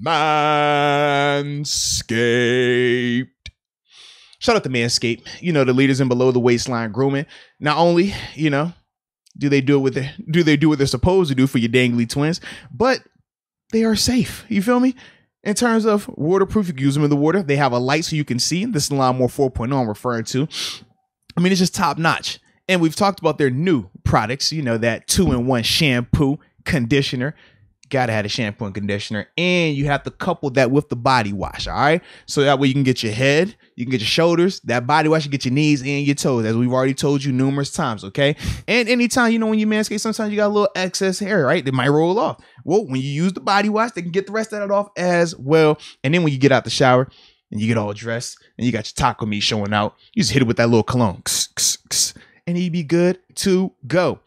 Manscaped. Shout out to Manscaped, the leaders in below the waistline grooming. Not only, do they do what they're supposed to do for your dangly twins, but they are safe. You feel me? In terms of waterproof, you can use them in the water. They have a light so you can see. This is the Lawnmower 4.0 I'm referring to. I mean, it's just top notch. And we've talked about their new products, that 2-in-1 shampoo, conditioner. Gotta have a shampoo and conditioner, and you have to couple that with the body wash. All right, so that way you can get your head, you can get your shoulders. That body wash, you get your knees and your toes, as we've already told you numerous times. Okay, and anytime when you manscape, sometimes you got a little excess hair, right? They might roll off. Well, when you use the body wash, they can get the rest of it off as well. And then when you get out the shower and you get all dressed and you got your taco meat showing out, you just hit it with that little cologne, and you'd be good to go.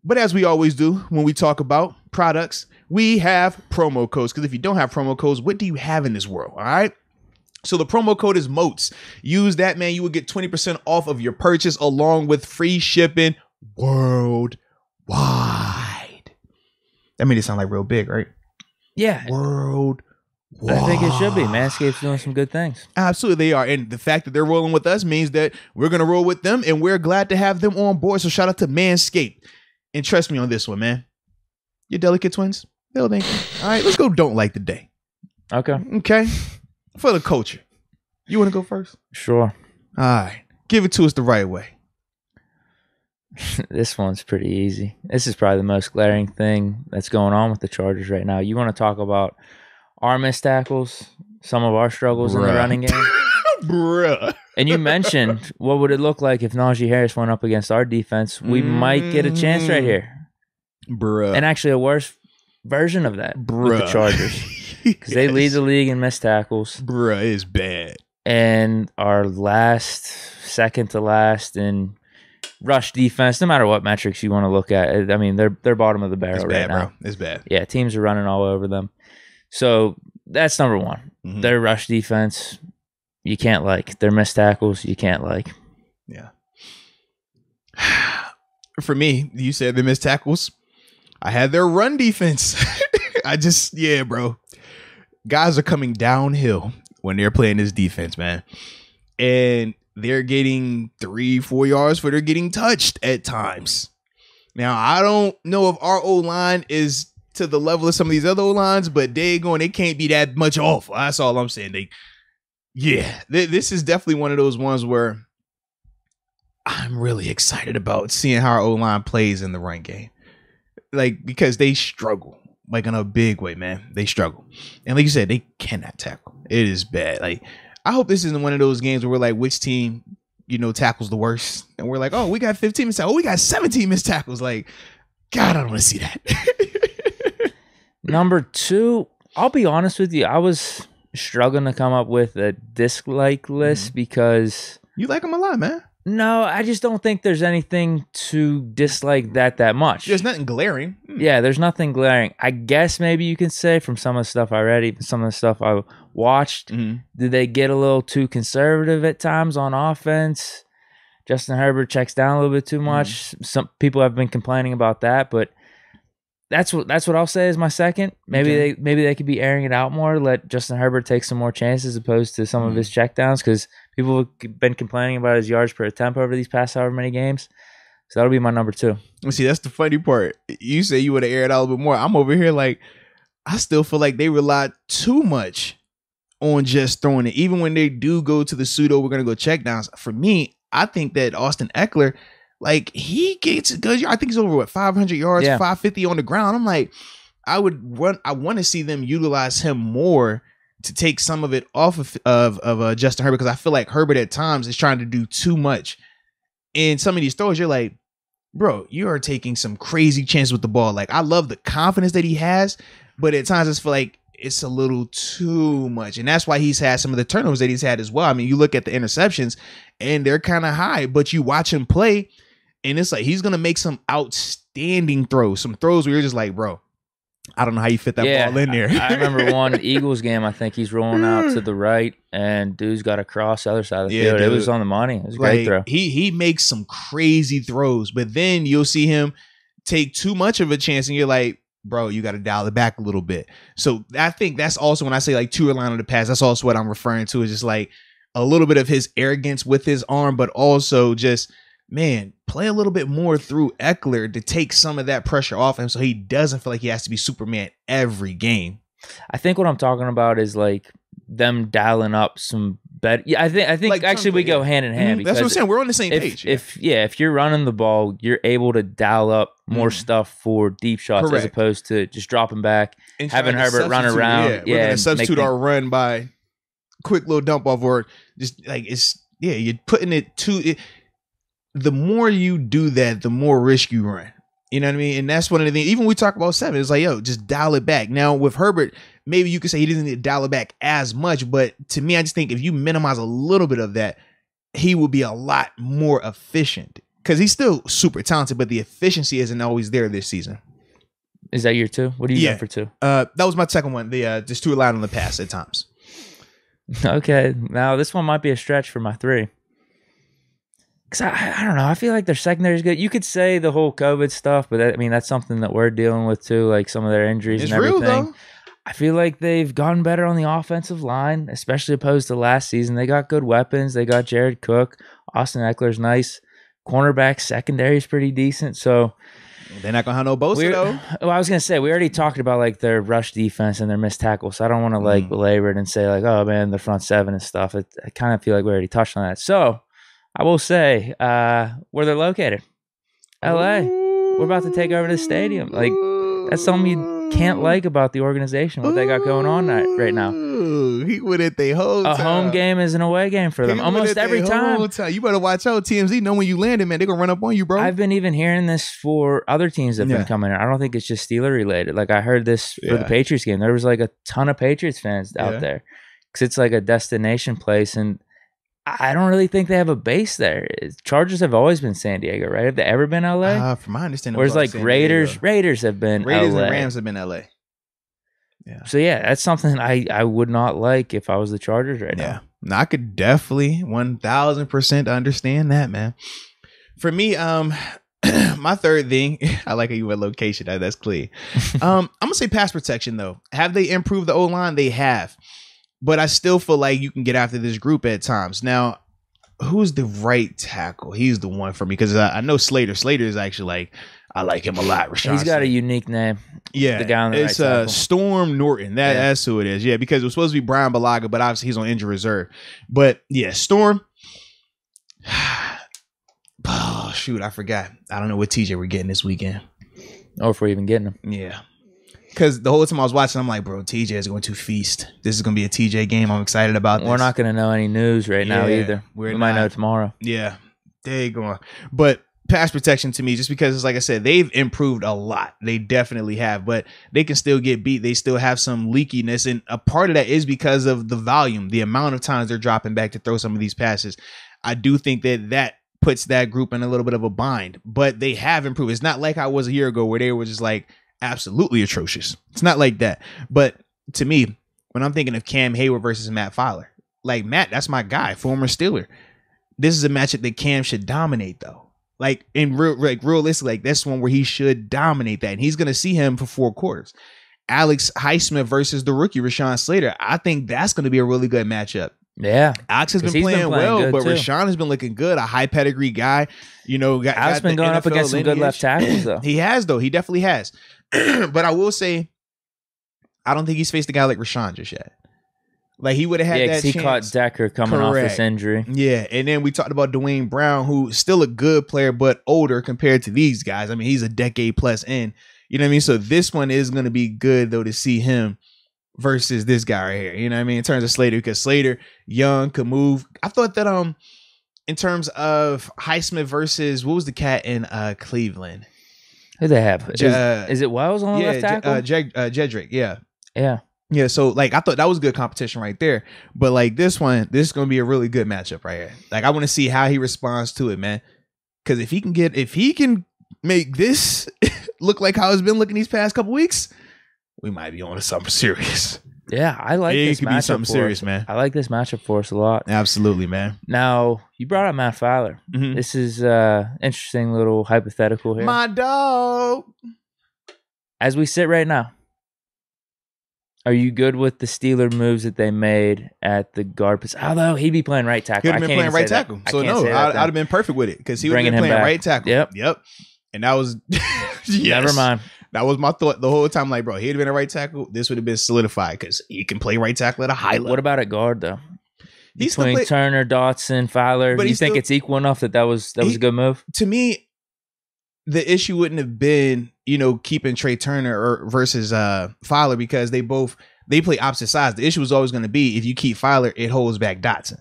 But as we always do when we talk about products, we have promo codes, because if you don't have promo codes, what do you have in this world? All right. So the promo code is MOATS. Use that, man. You will get 20% off of your purchase along with free shipping worldwide. That made it sound like real big, right? Yeah. Worldwide. I think it should be. Manscaped's doing some good things. Absolutely, they are. And the fact that they're rolling with us means that we're going to roll with them, and we're glad to have them on board. So shout out to Manscaped. And trust me on this one, man. Your delicate twins, they'll thank you. All right, let's go. Don't like the day. Okay. For the culture. You want to go first? Sure. All right. Give it to us the right way. This one's pretty easy. This is probably the most glaring thing that's going on with the Chargers right now. You want to talk about our missed tackles, some of our struggles in the running game? Bruh. And you mentioned, what would it look like if Najee Harris went up against our defense? We might get a chance right here. Bruh. And actually a worse version of that with the Chargers. Because they lead the league in missed tackles. Bruh, it's bad. And our second to last in rush defense, no matter what metrics you want to look at. I mean, they're bottom of the barrel right now. Bro. It's bad. Yeah, teams are running all over them. So that's number one. Mm-hmm. Their rush defense, you can't like. Their missed tackles, you can't like. Yeah. For me, you said the missed tackles. I had their run defense. Bro. Guys are coming downhill when they're playing this defense, man. And they're getting 3-4 yards for they're getting touched at times. Now, I don't know if our O-line is to the level of some of these other O-lines, but they can't be that much off. That's all I'm saying. This is definitely one of those ones where I'm really excited about seeing how our O-line plays in the run game. Because they struggle, in a big way, man. They struggle. And like you said, they cannot tackle. It is bad. I hope this isn't one of those games where we're like, which team, tackles the worst? And we're like, oh, we got 15 missed tackles. Oh, we got 17 missed tackles. God, I don't want to see that. Number two, I'll be honest with you. I was struggling to come up with a dislike list because... You like them a lot, man. No, I just don't think there's anything to dislike that much. There's nothing glaring. Yeah, there's nothing glaring. I guess maybe you can say from some of the stuff I read, even some of the stuff I watched, did they get a little too conservative at times on offense? Justin Herbert checks down a little bit too much. Some people have been complaining about that, but that's what I'll say is my second. Maybe they could be airing it out more, let Justin Herbert take some more chances opposed to some of his checkdowns, because people have been complaining about his yards per attempt over these past however many games. So that'll be my number two. See, that's the funny part. You say you would have aired out a little bit more. I'm over here I still feel like they rely too much on just throwing it. Even when they do go to the pseudo, we're going to go checkdowns. For me, I think that Austin Eckler, he gets good. I think he's over 500 yards, 550 on the ground. I'm like, I want to see them utilize him more to take some of it off of Justin Herbert, because I feel like Herbert at times is trying to do too much. In some of these throws, you're like, bro, you are taking some crazy chances with the ball. I love the confidence that he has, but at times I just feel like it's a little too much. And that's why he's had some of the turnovers that he's had as well. I mean, you look at the interceptions and they're kind of high, but you watch him play and it's like he's going to make some outstanding throws, some throws where you're just like, bro, I don't know how you fit that ball in there. I remember one Eagles game, I think he's rolling out to the right and dude's got to cross the other side of the field. Dude. It was on the money. It was a great throw. He makes some crazy throws, but then you'll see him take too much of a chance and you're like, bro, you got to dial it back a little bit. So I think that's also when I say like to rely on the pass, that's also what I'm referring to, is just like a little bit of his arrogance with his arm, but also just, man, play a little bit more through Eckler to take some of that pressure off him so he doesn't feel like he has to be Superman every game. I think what I'm talking about is like them dialing up some better. Yeah, I think like actually we go hand in hand. That's what I'm saying. We're on the same page. If you're running the ball, you're able to dial up more stuff for deep shots as opposed to just dropping back, and having Herbert run around. We're gonna substitute our run by quick little dump off, or just like you're putting it to it. The more you do that, the more risk you run. You know what I mean? And that's one of the things, even when we talk about 7, it's like, yo, just dial it back. Now with Herbert, maybe you could say he doesn't need to dial it back as much, but to me, I just think if you minimize a little bit of that, he will be a lot more efficient, because he's still super talented, but the efficiency isn't always there this season. Is that your 2? What do you got for 2? That was my second one. The just too reliant on the pass at times. Okay. Now this one might be a stretch for my 3. Because I don't know. I feel like their secondary is good. You could say the whole COVID stuff, but that's something that we're dealing with too, like some of their injuries and everything. Real, though. I feel like they've gotten better on the offensive line, especially opposed to last season. They got good weapons. They got Jared Cook. Austin Eckler's nice. Cornerback secondary is pretty decent. So they're not going to have no Bosa, though. Well, I was going to say, we already talked about like their rush defense and their missed tackles. So I don't want to like belabor it and say like, oh, man, the front 7 and stuff. I kind of feel like we already touched on that. So I will say where they're located. LA. We're about to take over the stadium. Like, that's something you can't like about the organization, what they got going on right now. He went at the whole time. A home game is an away game for them. Almost every time. You better watch out. TMZ know when you landed, man. They're going to run up on you, bro. I've been even hearing this for other teams that have been coming in. I don't think it's just Steeler related. Like, I heard this for the Patriots game. There was like a ton of Patriots fans out there, because it's like a destination place, and I don't really think they have a base there. Chargers have always been San Diego, right? Have they ever been LA? From my understanding, whereas like Raiders have been Raiders LA. And Rams have been LA. Yeah. So yeah, that's something I would not like if I was the Chargers right now. Yeah, I could definitely 1000% understand that, man. For me, my third thing, I like how you went location. That's clear. I'm gonna say pass protection though. Have they improved the O-line? They have. But I still feel like you can get after this group at times. Now, who's the right tackle? He's the one for me, because I know Slater. Slater is actually like, I like him a lot. Rashawn He's got a unique name. Yeah, the guy on the it's right tackle. Storm Norton. That's who it is. Yeah, because it was supposed to be Brian Balaga, but obviously he's on injury reserve. But yeah, Storm. Oh shoot, I forgot. I don't know what TJ we're getting this weekend. Or if we're even getting him. Yeah. Because the whole time I was watching, I'm like, bro, TJ is going to feast. This is going to be a TJ game. I'm excited about this. We're not going to know any news right now either. We might know tomorrow. Yeah. There you go. But pass protection to me, just because, like I said, they've improved a lot. They definitely have. But they can still get beat. They still have some leakiness. And a part of that is because of the volume, the amount of times they're dropping back to throw some of these passes. I do think that puts that group in a little bit of a bind. But they have improved. It's not like I was a year ago where they were just like, absolutely atrocious. It's not like that. But to me, when I'm thinking of Cam Hayward versus Matt Fowler, like Matt, that's my guy, former Steeler. This is a matchup that Cam should dominate, though. Like realistically, like that's one where he should dominate that, and he's gonna see him for 4 quarters. Alex Highsmith versus the rookie Rashawn Slater. I think that's gonna be a really good matchup. Yeah, Alex has been playing well, but Rashawn has been looking good. A high pedigree guy, Alex has been going up against some good left tackles, though. He has, though. He definitely has. But I will say, I don't think he's faced a guy like Rashawn just yet. Like, he would have had that chance. He caught Decker coming off this injury. Yeah, and then we talked about Dwayne Brown, who's still a good player, but older compared to these guys. I mean, he's a decade plus in. You know what I mean? So this one is going to be good, though, to see him versus this guy right here. You know what I mean? In terms of Slater, because Slater, young, could move. I thought that in terms of Highsmith versus, what was the cat in Cleveland? Who they have? Is it Wells on the left tackle? Jedrick, yeah. Yeah, so like I thought that was good competition right there. But like this is going to be a really good matchup right here. Like I want to see how he responds to it, man. Because if he can make this look like how it's been looking these past couple weeks, we might be on to something serious. Yeah, I like this matchup. It could be something serious, man. I like this matchup for us a lot. Absolutely, man. Now, you brought up Matt Fowler. Mm-hmm. This is interesting little hypothetical here. My dog. as we sit right now, are you good with the Steeler moves that they made at the guard position? Although he'd be playing right tackle. He'd have been playing right tackle. So no, I'd have been perfect with it because he would have been playing right tackle. Yep. And that was yes. Never mind. That was my thought the whole time. Like, bro, he'd have been a right tackle. This would have been solidified because he can play right tackle at a high level. What about at guard though? Between Turner, Dotson, Fowler, do you think it's equal enough that was a good move? To me, the issue wouldn't have been, keeping Trey Turner versus Fowler because they play opposite sides. The issue was always going to be if you keep Fowler, it holds back Dotson.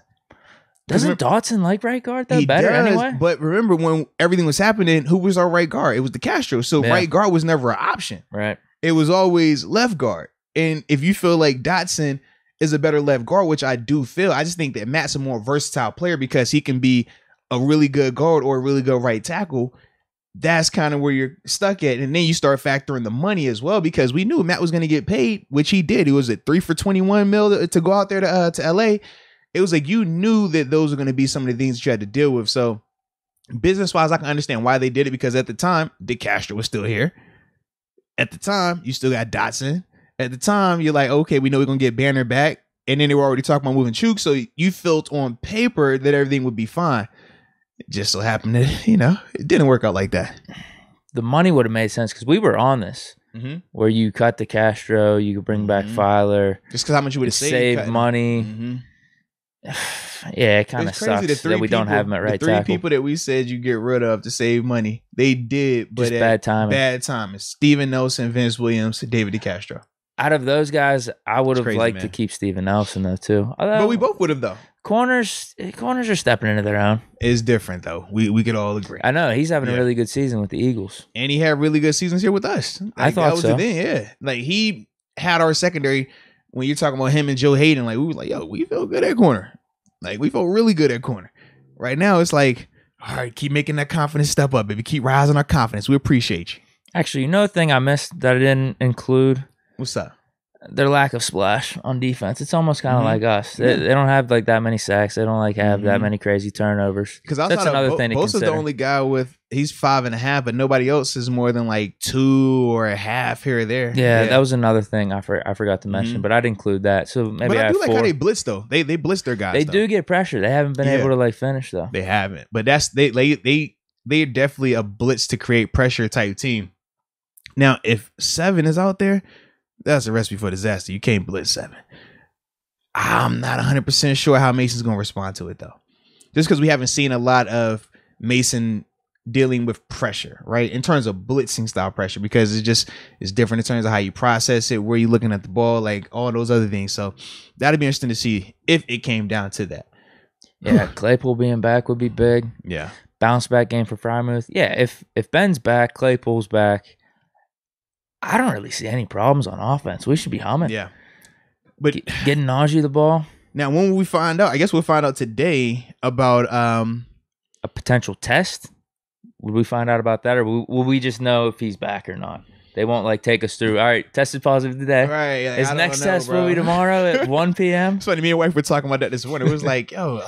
Doesn't Dotson like right guard though? Better anyway. But remember when everything was happening, who was our right guard? It was the Castro. So right guard was never an option. Right. It was always left guard. And if you feel like Dotson is a better left guard, which I do feel, I just think that Matt's a more versatile player because he can be a really good guard or a really good right tackle. That's kind of where you're stuck at. And then you start factoring the money as well because we knew Matt was going to get paid, which he did. He was at 3 for $21 million to go out there to LA. It was like you knew that those were going to be some of the things that you had to deal with. So business-wise, I can understand why they did it because at the time, Deke Castro was still here. At the time, you still got Dotson. At the time, you're like, okay, we know we're going to get Banner back. And then they were already talking about moving Chuk. So you felt on paper that everything would be fine. It just so happened that, it didn't work out like that. The money would have made sense because we were on this. Mm-hmm. Where you cut the Castro, you could bring back Fowler. Just because how much you would have saved money. Mm-hmm. Yeah, it kind of sucks that we don't have him at right tackle. 3 people that we said you get rid of to save money, they did, but just bad timing. Bad timing. Steven Nelson, Vince Williams, David DeCastro. Out of those guys, I would have liked to keep Steven Nelson though too. But we both would have though. Corners are stepping into their own. It's different though. We could all agree. I know he's having a really good season with the Eagles, and he had really good seasons here with us. I thought that was so. Like he had our secondary. When you're talking about him and Joe Hayden, like we were like, yo, we feel good at corner. Like we felt really good at corner. Right now, it's like, all right, keep making that confidence step up, baby. Keep rising our confidence. We appreciate you. Actually, a thing I missed that I didn't include. What's up? Their lack of splash on defense. It's almost kind of like us. They don't have like that many sacks. They don't have that many crazy turnovers. Because that's another thing to consider. Bosa's the only guy he's 5.5, but nobody else is more than like 2 or a half here or there. Yeah, that was another thing I forgot to mention, but I'd include that. So maybe I do like how they blitz though. They blitz their guys. They do get pressure. They haven't been able to finish though. They haven't. But that's they're definitely a blitz to create pressure type team. Now, if 7 is out there, that's a recipe for disaster. You can't blitz 7. I'm not 100% sure how Mason's going to respond to it, though. Just because we haven't seen a lot of Mason dealing with pressure, right? In terms of blitzing style pressure, because it's different in terms of how you process it, where you're looking at the ball, like all those other things. So that'd be interesting to see if it came down to that. Yeah, Claypool being back would be big. Yeah. Bounce back game for Frymouth. Yeah, if Ben's back, Claypool's back, I don't really see any problems on offense. We should be humming. Yeah. But getting Najee the ball. Now, when will we find out? I guess we'll find out today about a potential test. Would we find out about that, or will we just know if he's back or not? They won't take us through. All right, tested positive today. Right. Like, his next test will be tomorrow at 1 p.m. It's funny. Me and wife were talking about that this morning. It was like, yo,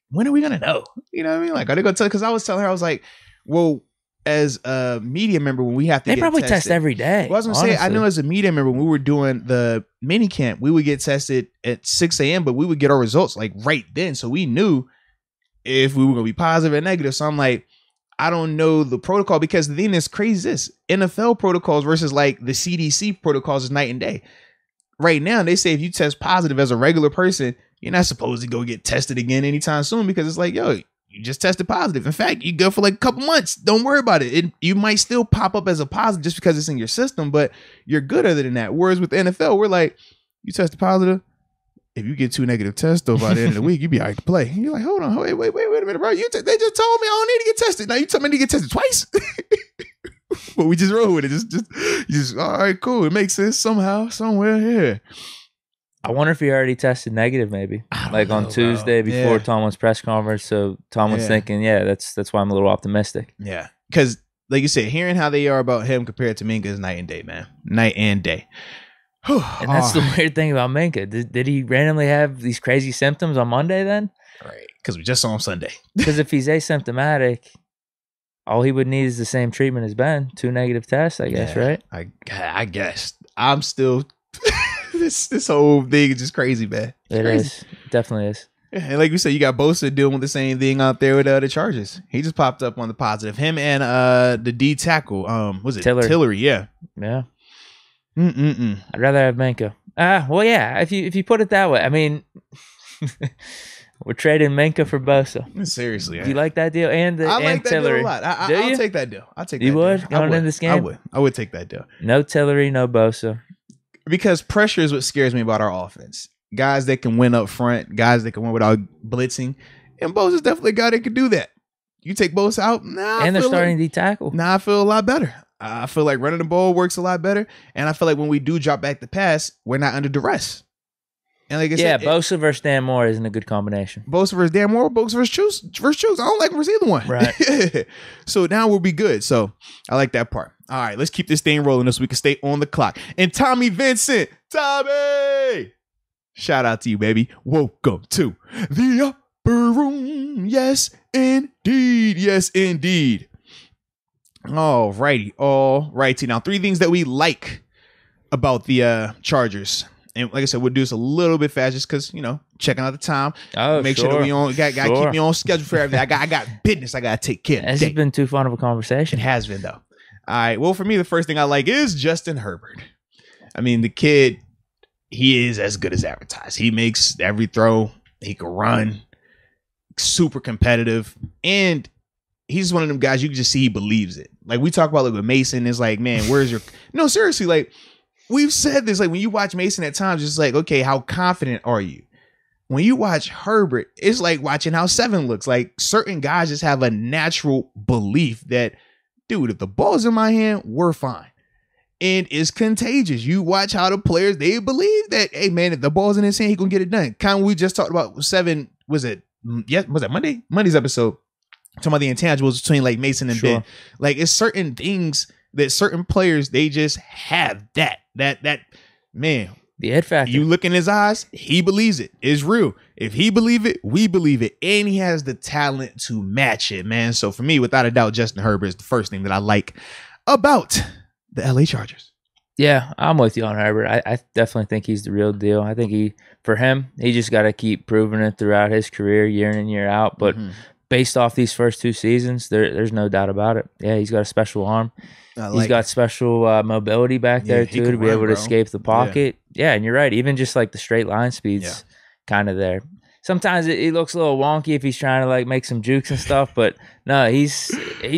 when are we gonna know? You know what I mean? Like, are they gonna tell? Because I was telling her, I was like, well, as a media member, when we have to, they probably test every day. Well, I was gonna say, I know as a media member, when we were doing the mini camp, we would get tested at 6 a.m., but we would get our results right then, so we knew if we were gonna be positive or negative. So I'm like, I don't know the protocol, because the thing that's crazy is this: NFL protocols versus the CDC protocols is night and day. Right now, they say if you test positive as a regular person, you're not supposed to go get tested again anytime soon, because it's like, yo, you just tested positive. In fact, you go for a couple months. Don't worry about it. You might still pop up as a positive just because it's in your system, but you're good other than that. Whereas with the NFL, we're like, you tested positive. If you get 2 negative tests though by the end of the week, you be all right to play. And you're like, hold on, wait a minute, bro. They just told me I don't need to get tested. Now you tell me to get tested twice. But we just roll with it. Just all right, cool. It makes sense somehow, somewhere here. I wonder if he already tested negative, maybe on Tuesday before Tomlin's press conference. So Tomlin's thinking, that's why I'm a little optimistic. Yeah, because like you said, hearing how they are about him compared to Minka is night and day, man. Night and day. And that's the weird thing about Minka. Did he randomly have these crazy symptoms on Monday then? Right, because we just saw him Sunday. Because if he's asymptomatic, all he would need is the same treatment as Ben. 2 negative tests, I guess, right? I guess. I'm still this whole thing is just crazy, man. It is. Definitely is. Yeah, and like you said, you got Bosa dealing with the same thing out there with the Chargers. He just popped up on the positive. Him and the D tackle, was it Tillery? Yeah. Yeah. I'd rather have Minka. Well, yeah. If you put it that way, I mean, we're trading Minka for Bosa. Seriously, do you like that deal? And I like that Tillery deal a lot. I'll take that deal. I'll take that. You would deal. going in this game? I would take that deal. No Tillery, no Bosa. Because pressure is what scares me about our offense. Guys that can win up front, guys that can win without blitzing, and Bosa's definitely a guy that can do that. You take Bosa out, and they're starting D tackle. I feel a lot better. I feel like running the ball works a lot better, and I feel like when we do drop back the pass, we're not under duress. And like I said, Bosa versus Dan Moore isn't a good combination. Bosa versus Dan Moore, Bosa versus Chooks. I don't like versus either one. Right. So now we'll be good. So I like that part. All right, let's keep this thing rolling so we can stay on the clock. And Tommy Vincent, Tommy, shout out to you, baby. Welcome to the upper room. Yes, indeed. Yes, indeed. All righty. Now, 3 things that we like about the Chargers. And like I said, we'll do this a little bit fast just because, checking out the time. Make sure that we got to keep me on schedule for everything. I got business I got to take care of. This has been too fun of a conversation. It has been, though. All right. Well, for me, the first thing I like is Justin Herbert. I mean, the kid, he is as good as advertised. He makes every throw. He can run. Super competitive. And he's one of them guys you can just see he believes it. Like we talk about with Mason, it's like, man, where's your... No, seriously, like we've said this, like when you watch Mason at times, it's like, okay, how confident are you? When you watch Herbert, it's like watching how 7 looks. Like certain guys just have a natural belief that, dude, if the ball's in my hand, we're fine. And it's contagious. You watch how the players, they believe that, hey, man, if the ball's in his hand, he gonna get it done. Kind of we just talked about 7, was it Monday? Monday's episode. Talking about the intangibles between like Mason and Ben. Like it's certain things that certain players, they just have that man. The ed factor. You look in his eyes, he believes it. It's real. If he believe it, we believe it. And he has the talent to match it, man. So for me, without a doubt, Justin Herbert is the first thing that I like about the LA Chargers. Yeah, I'm with you on Herbert. I definitely think he's the real deal. I think he just got to keep proving it throughout his career, year in and year out. But based off these first 2 seasons, there's no doubt about it. Yeah, he's got a special arm. He's got special mobility back there too to be able to escape the pocket. Yeah, and you're right. Even just like the straight line speed's kind of there. Sometimes it looks a little wonky if he's trying to like make some jukes and stuff, but no, he's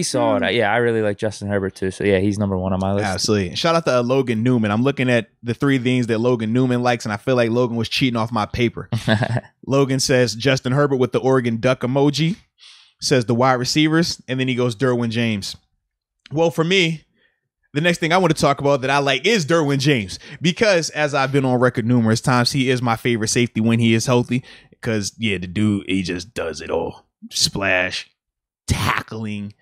solid. I really like Justin Herbert too. So yeah, he's number 1 on my list. Absolutely. Shout out to Logan Newman. I'm looking at the 3 things that Logan Newman likes, and I feel like Logan was cheating off my paper. Logan says Justin Herbert with the Oregon Duck emoji. Says the wide receivers, and then he goes Derwent James. Well, for me, the next thing I want to talk about that I like is Derwent James, because as I've been on record numerous times, he is my favorite safety when he is healthy. Because the dude, he just does it all. Splash, tackling,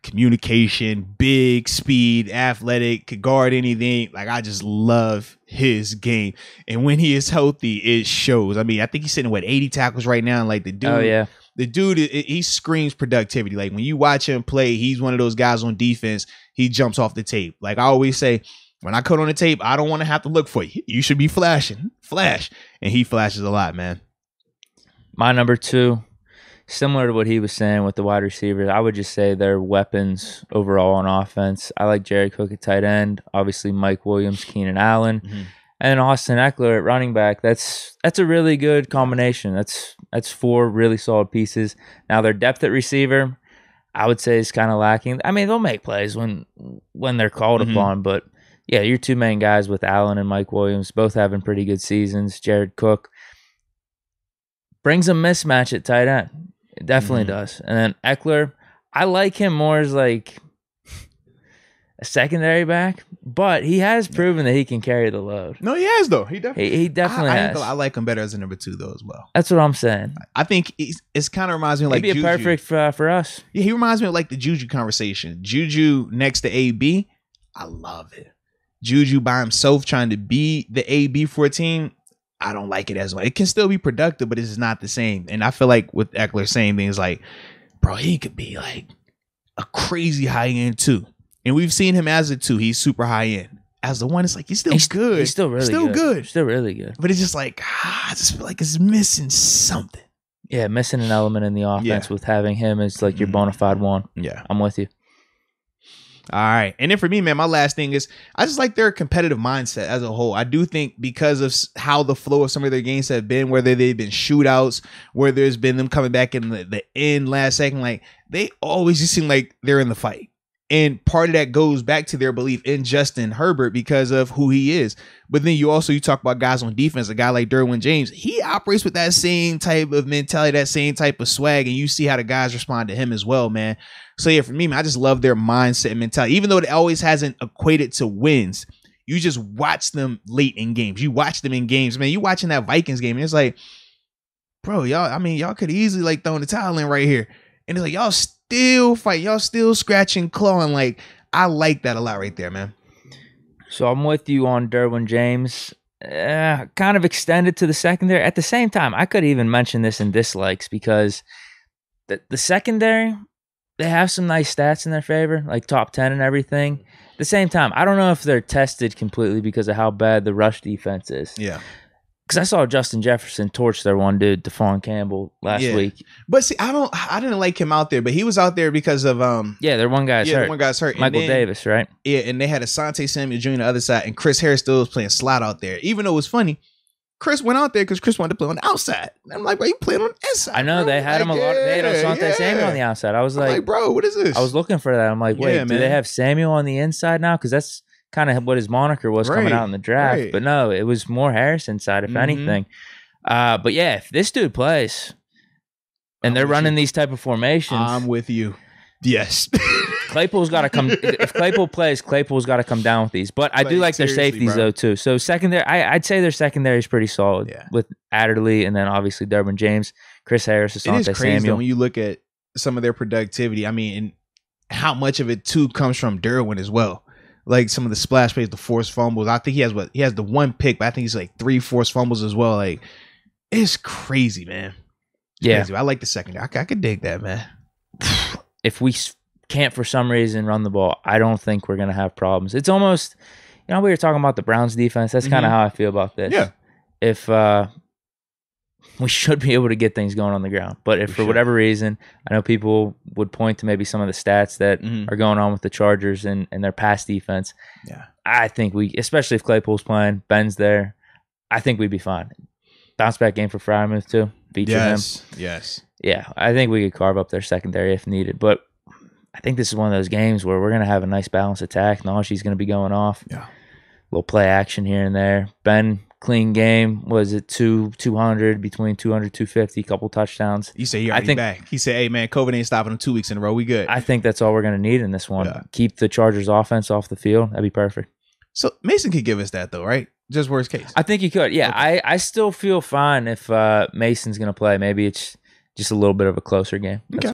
communication, big speed, athletic, could guard anything. Like I just love his game, and when he is healthy, it shows. I mean, I think he's sitting with 80 tackles right now. And like the dude, oh yeah. The dude, he screams productivity. Like when you watch him play, he's one of those guys on defense. He jumps off the tape. Like I always say, when I cut on the tape, I don't want to have to look for you. You should be flashing, flash. And he flashes a lot, man. My number 2, similar to what he was saying with the wide receivers, I would just say they're weapons overall on offense. I like Jared Cook at tight end. Obviously, Mike Williams, Keenan Allen. And Austin Eckler at running back. That's a really good combination. That's 4 really solid pieces. Now their depth at receiver, I would say, is kind of lacking. I mean, they'll make plays when they're called upon, but yeah, your 2 main guys with Allen and Mike Williams, both having pretty good seasons. Jared Cook brings a mismatch at tight end. It definitely does. And then Eckler, I like him more as like a secondary back, but he has proven that he can carry the load. No, he has though. He definitely has. I like him better as a number 2 though as well. That's what I'm saying. I think it's kind of reminds me of like Juju. Perfect for us. Yeah, he reminds me of like the Juju conversation. Juju next to AB, I love it. Juju by himself trying to be the AB for a team, I don't like it as well. It can still be productive, but it's not the same. And I feel like with Eckler saying things like, bro, he could be like a crazy high end 2. And we've seen him as a 2. He's super high end. As the 1, it's like he's still good. He's still really good. Still really good. But it's just like, I just feel like it's missing something. Yeah, missing an element in the offense with having him as like your bona fide 1. Yeah. I'm with you. All right. And then for me, man, my last thing is I just like their competitive mindset as a whole. I do think because of how the flow of some of their games have been, whether they've been shootouts, where there's been them coming back in the end last second, like they always just seem like they're in the fight. And part of that goes back to their belief in Justin Herbert because of who he is. But then you talk about guys on defense, a guy like Derwent James, he operates with that same type of mentality, that same type of swag. And you see how the guys respond to him as well, man. So yeah, for me, man, I just love their mindset and mentality, even though it always hasn't equated to wins. You just watch them late in games. You watch them in games, man. You watching that Vikings game and it's like, bro, y'all could easily like throw the towel in right here. And it's like, y'all still fight. Y'all still scratching, clawing. Like, I like that a lot right there, man. So I'm with you on Derwent James. Kind of extended to the secondary. At the same time, I could even mention this in dislikes because the secondary, they have some nice stats in their favor, like top 10 and everything. At the same time, I don't know if they're tested completely because of how bad the rush defense is. Yeah. Because I saw Justin Jefferson torch their one dude, Stephon Campbell, last week. But see, I didn't like him out there, but he was out there because of their one guy's hurt. One guy's hurt. Michael Davis, right? Yeah, and they had Asante Samuel Jr. on the other side, and Chris Harris still was playing slot out there. Even though it was funny, Chris went out there because Chris wanted to play on the outside. And I'm like, bro, you playing on the inside? I know, bro. they had him a lot. They had Asante Samuel on the outside. I was like, bro, what is this? I was looking for that. I'm like, wait, do they have Samuel on the inside now? Because that's kind of what his moniker was coming out in the draft. Right. But no, it was more Harris inside, if anything. But yeah, if this dude plays and they're running these type of formations, I'm with you. Yes. Claypool's got to come. If Claypool plays, Claypool's got to come down with these. But I do like their safeties, though, too. So secondary, I'd say their secondary is pretty solid with Adderley and then obviously Derwent James, Chris Harris, Asante Samuel. It is crazy when you look at some of their productivity. I mean, and how much of it, too, comes from Derwent as well. Like some of the splash plays, the forced fumbles. I think he has the one pick, but I think he's like 3 forced fumbles as well. Like, it's crazy, man. Crazy. I like the secondary. I could dig that, man. If we can't for some reason run the ball, I don't think we're going to have problems. It's almost, we were talking about the Browns defense. That's kind of how I feel about this. Yeah. If we should be able to get things going on the ground. But if for whatever reason, I know people would point to maybe some of the stats that are going on with the Chargers and their pass defense. Yeah. I think especially if Claypool's playing, Ben's there, I think we'd be fine. Bounce back game for Freiermuth too. Feature him. Yes. Yeah, I think we could carve up their secondary if needed. But I think this is one of those games where we're going to have a nice balanced attack. Najhee's going to be going off. Yeah. Little play action here and there. Ben, clean game. Was it 200, between 200, 250, couple touchdowns. You say you're already back. He said, hey, man, COVID ain't stopping him 2 weeks in a row. We good. I think that's all we're going to need in this one. Yeah. Keep the Chargers offense off the field. That'd be perfect. So Mason could give us that, though, right? Just worst case. I think he could. Yeah, okay. I still feel fine if Mason's going to play. Maybe it's just a little bit of a closer game. Okay.